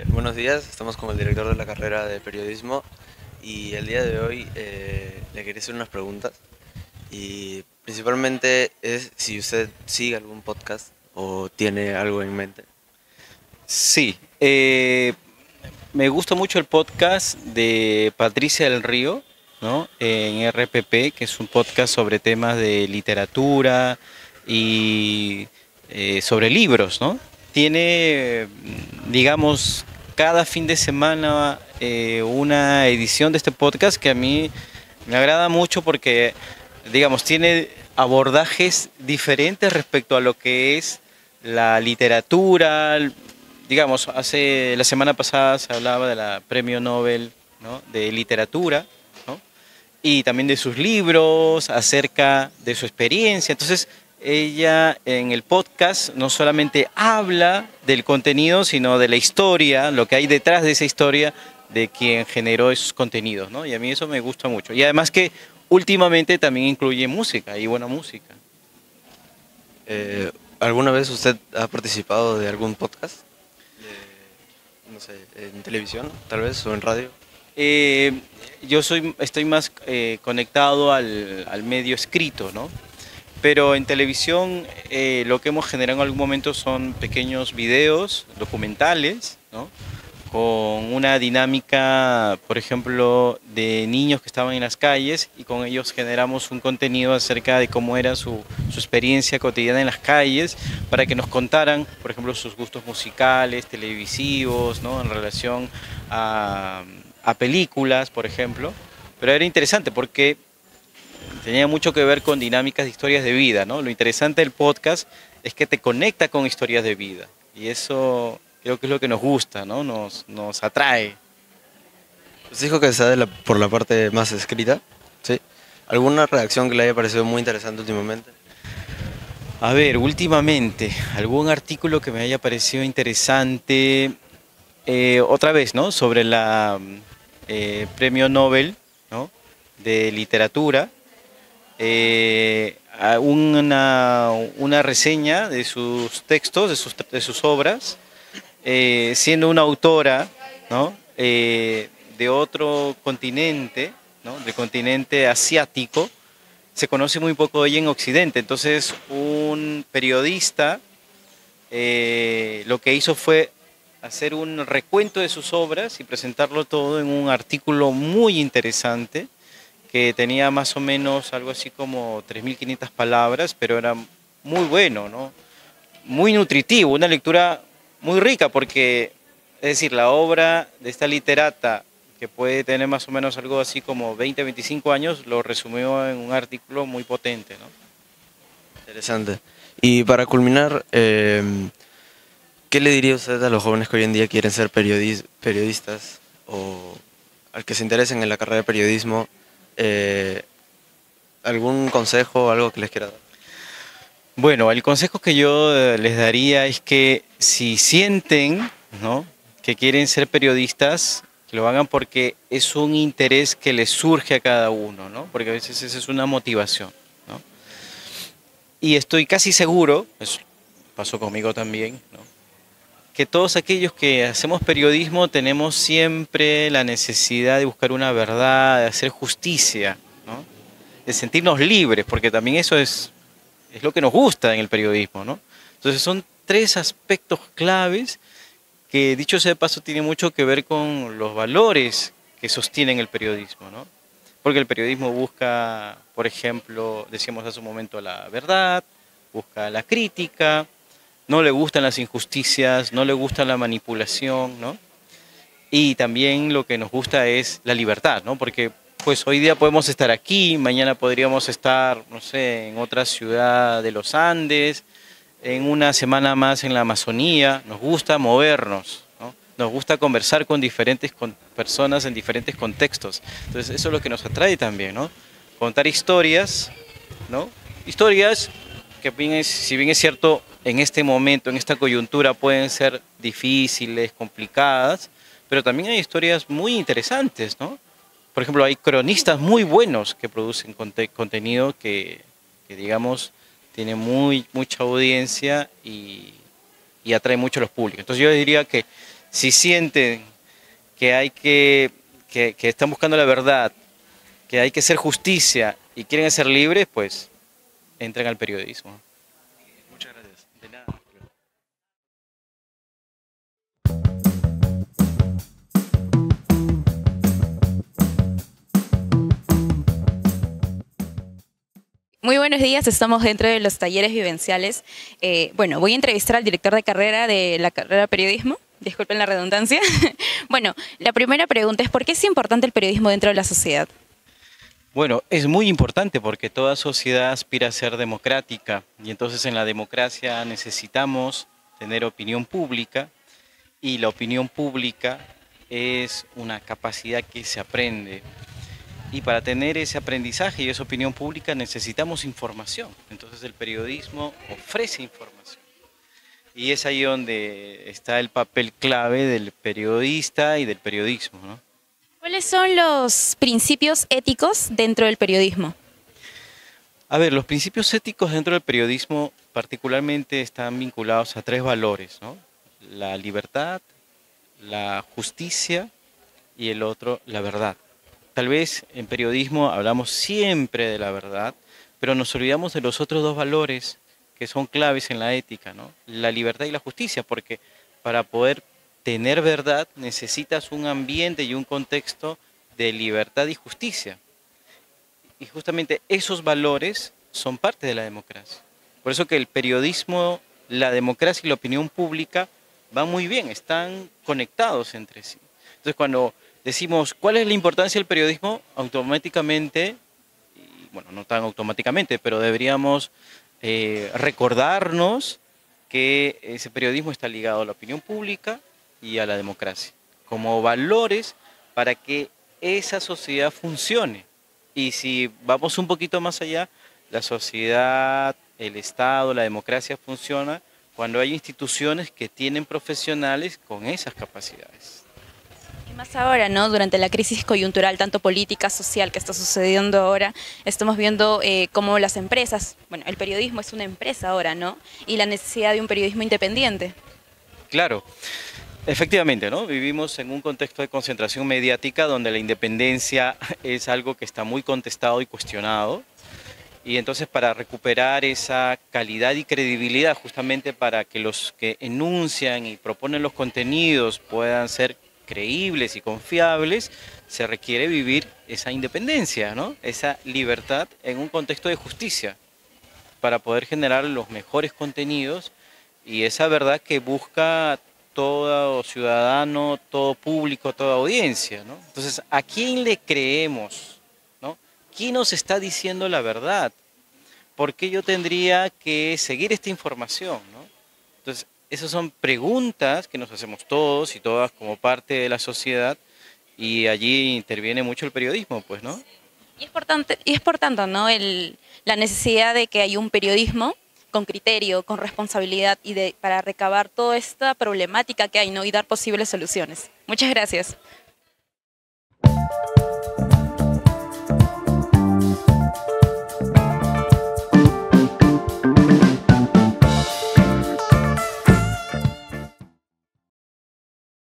Buenos días, estamos con el director de la carrera de periodismo y el día de hoy le quería hacer unas preguntas y principalmente es si usted sigue algún podcast o tiene algo en mente. Sí, me gusta mucho el podcast de Patricia del Río, ¿no? En RPP, que es un podcast sobre temas de literatura y sobre libros, ¿no? Tiene, digamos, cada fin de semana una edición de este podcast que a mí me agrada mucho porque, digamos, tiene abordajes diferentes respecto a lo que es la literatura. Digamos, la semana pasada se hablaba de la Premio Nobel, ¿no?, de literatura, ¿no?, y también de sus libros, acerca de su experiencia. Entonces, ella en el podcast no solamente habla del contenido, sino de la historia, lo que hay detrás de esa historia de quien generó esos contenidos, ¿no? Y a mí eso me gusta mucho. Y además que últimamente también incluye música y buena música. ¿Alguna vez usted ha participado de algún podcast? No sé, en televisión tal vez o en radio. Eh, estoy más conectado al medio escrito, ¿no? Pero en televisión lo que hemos generado en algún momento son pequeños videos, documentales, ¿no?, con una dinámica, por ejemplo, de niños que estaban en las calles y con ellos generamos un contenido acerca de cómo era su experiencia cotidiana en las calles para que nos contaran, por ejemplo, sus gustos musicales, televisivos, ¿no?, en relación a películas, por ejemplo. Pero era interesante porque tenía mucho que ver con dinámicas de historias de vida, ¿no? Lo interesante del podcast es que te conecta con historias de vida y eso creo que es lo que nos gusta, ¿no? Nos atrae. Usted dijo que está por la parte más escrita, ¿sí? ¿Alguna redacción que le haya parecido muy interesante últimamente? A ver, últimamente, algún artículo que me haya parecido interesante, otra vez, ¿no?, sobre la Premio Nobel, ¿no?, de literatura. Una reseña de sus textos, de sus obras, siendo una autora, ¿no?, de otro continente, ¿no?, del continente asiático. Se conoce muy poco de ella en Occidente. Entonces un periodista lo que hizo fue hacer un recuento de sus obras y presentarlo todo en un artículo muy interesante que tenía más o menos algo así como 3.500 palabras, pero era muy bueno, ¿no?, muy nutritivo, una lectura muy rica porque, es decir, la obra de esta literata, que puede tener más o menos algo así como 20, 25 años, lo resumió en un artículo muy potente, ¿no? Interesante. Y para culminar, ¿qué le diría usted a los jóvenes que hoy en día quieren ser periodistas o al que se interesen en la carrera de periodismo? ¿Algún consejo o algo que les quiera dar? Bueno, el consejo que yo les daría es que si sienten, ¿no?, que quieren ser periodistas, que lo hagan porque es un interés que les surge a cada uno, ¿no?, porque a veces esa es una motivación, ¿no? Y estoy casi seguro, eso pasó conmigo también, ¿no?, que todos aquellos que hacemos periodismo tenemos siempre la necesidad de buscar una verdad, de hacer justicia, ¿no?, de sentirnos libres, porque también eso es lo que nos gusta en el periodismo, ¿no? Entonces son tres aspectos claves que, dicho sea de paso, tienen mucho que ver con los valores que sostienen el periodismo, ¿no? Porque el periodismo busca, por ejemplo, decíamos hace un momento, la verdad, busca la crítica, no le gustan las injusticias, no le gusta la manipulación, ¿no? Y también lo que nos gusta es la libertad, ¿no? Porque pues hoy día podemos estar aquí, mañana podríamos estar, no sé, en otra ciudad de los Andes, en una semana más en la Amazonía. Nos gusta movernos, ¿no? Nos gusta conversar con diferentes personas en diferentes contextos. Entonces eso es lo que nos atrae también, ¿no? Contar historias, ¿no? Historias porque si bien es cierto, en este momento, en esta coyuntura pueden ser difíciles, complicadas, pero también hay historias muy interesantes, ¿no? Por ejemplo, hay cronistas muy buenos que producen contenido que, digamos, tiene mucha audiencia y atrae mucho a los públicos. Entonces yo diría que si sienten que que están buscando la verdad, que hay que hacer justicia y quieren ser libres, pues entren al periodismo. Muchas gracias. De nada. Muy buenos días, estamos dentro de los talleres vivenciales. Bueno, voy a entrevistar al director de carrera de la carrera de periodismo, disculpen la redundancia. Bueno, la primera pregunta es ¿por qué es importante el periodismo dentro de la sociedad? Bueno, es muy importante porque toda sociedad aspira a ser democrática y entonces en la democracia necesitamos tener opinión pública y la opinión pública es una capacidad que se aprende. Y para tener ese aprendizaje y esa opinión pública necesitamos información. Entonces el periodismo ofrece información. Y es ahí donde está el papel clave del periodista y del periodismo, ¿no? ¿Cuáles son los principios éticos dentro del periodismo? A ver, los principios éticos dentro del periodismo particularmente están vinculados a tres valores, ¿no? La libertad, la justicia y el otro, la verdad. Tal vez en periodismo hablamos siempre de la verdad, pero nos olvidamos de los otros dos valores que son claves en la ética, ¿no? La libertad y la justicia, porque para poder tener verdad necesitas un ambiente y un contexto de libertad y justicia. Y justamente esos valores son parte de la democracia. Por eso que el periodismo, la democracia y la opinión pública van muy bien, están conectados entre sí. Entonces cuando decimos cuál es la importancia del periodismo, automáticamente, y bueno, no tan automáticamente, pero deberíamos recordarnos que ese periodismo está ligado a la opinión pública y a la democracia, como valores para que esa sociedad funcione. Y si vamos un poquito más allá, la sociedad, el Estado, la democracia funciona cuando hay instituciones que tienen profesionales con esas capacidades. Y más ahora, ¿no? Durante la crisis coyuntural, tanto política, social, que está sucediendo ahora, estamos viendo cómo las empresas, bueno, el periodismo es una empresa ahora, ¿no? Y la necesidad de un periodismo independiente. Claro. Efectivamente, ¿no? Vivimos en un contexto de concentración mediática donde la independencia es algo que está muy contestado y cuestionado. Y entonces para recuperar esa calidad y credibilidad, justamente para que los que enuncian y proponen los contenidos puedan ser creíbles y confiables, se requiere vivir esa independencia, ¿no? Esa libertad en un contexto de justicia para poder generar los mejores contenidos y esa verdad que busca todo ciudadano, todo público, toda audiencia, ¿no? Entonces, ¿a quién le creemos? ¿No? ¿Quién nos está diciendo la verdad? ¿Por qué yo tendría que seguir esta información? ¿No? Entonces, esas son preguntas que nos hacemos todos y todas como parte de la sociedad y allí interviene mucho el periodismo, pues, ¿no? Y es por tanto, ¿no? La necesidad de que haya un periodismo con criterio, con responsabilidad y para recabar toda esta problemática que hay, ¿no? Y dar posibles soluciones. Muchas gracias.